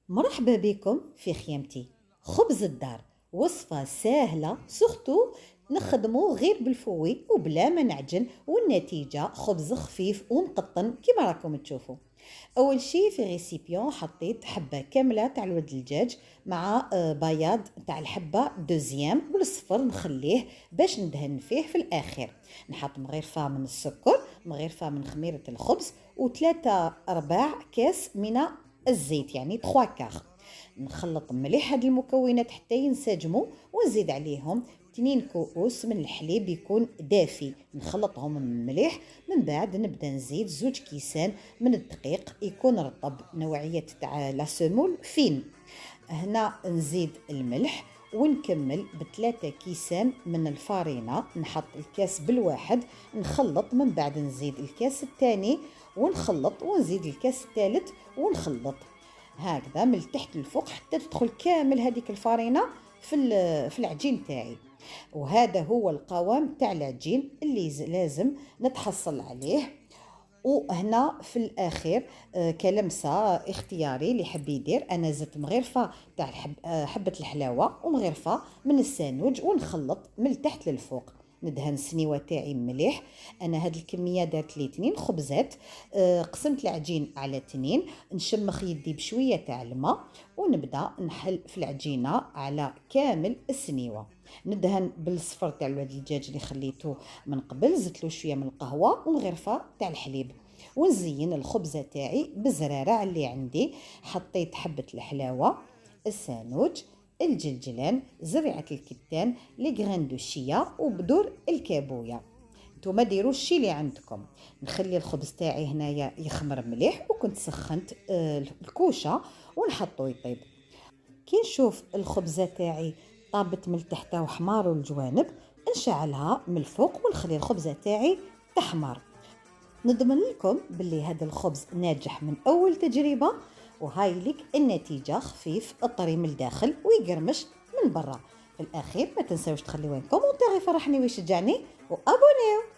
مرحبا بكم في خيامتي. خبز الدار وصفة سهلة سورتو نخدمو غير بالفوي وبلا ما نعجن، والنتيجة خبز خفيف ومقطن كما راكم تشوفوا. اول شي في ريسيبيون حطيت حبة كاملة تاع الولد الدجاج مع بياض تاع الحبة دوزيام، والصفر نخليه باش ندهن فيه في الاخر. نحط مغرفة من السكر، مغرفة من خميرة الخبز، وثلاثة ارباع كاس من الزيت، يعني 3 كاغ. نخلط مليح هاد المكونات حتى ينسجموا، ونزيد عليهم 2 كؤوس من الحليب يكون دافي، نخلطهم مليح. من بعد نبدا نزيد 2 كيسان من الدقيق يكون رطب، نوعيه تاع لا سيمول فين. هنا نزيد الملح، ونكمل ب3 كيسان من الفارينة. نحط الكاس بالواحد نخلط، من بعد نزيد الكاس الثاني ونخلط، ونزيد الكاس الثالث ونخلط، هكذا من التحت للفوق حتى تدخل كامل هذيك الفارينة في العجين تاعي. وهذا هو القوام تاع العجين اللي لازم نتحصل عليه. وهنا في الاخير كلمسه اختياري اللي حب يدير، انا زدت مغرفه تاع حبه الحلاوه ومغرفه من الساندويتش، ونخلط من التحت للفوق. ندهن السنيوه تاعي مليح. انا هاد الكميه دارت لي 2 خبزات. قسمت العجين على 2، نشمخ يدي بشويه تاع الماء، ونبدا نحل في العجينه على كامل السنيوه. ندهن بالصفر تاع الولد الدجاج اللي خليته من قبل، زدت له شويه من القهوه ومغرفه تاع الحليب. ونزين الخبزه تاعي بالزرارع اللي عندي، حطيت حبه الحلاوه، السانوج، الجلجلان، زريعه الكتان، لي غران دو شيا، وبذور الكابويا. نتوما ديروا الشي اللي عندكم. نخلي الخبز تاعي هنايا يخمر مليح، وكنت سخنت الكوشه ونحطو يطيب. كي نشوف الخبزه تاعي طابت من التحت وحمار الجوانب، نشعلها من الفوق ونخلي الخبزه تاعي تحمر. نضمن لكم باللي هذا الخبز ناجح من اول تجربه، وهاي لك النتيجه، خفيف الطري من الداخل ويقرمش من برا. في الاخير ما تنساوش تخليوا لكم كومونتير يفرحني ويشجعني، وابونيو.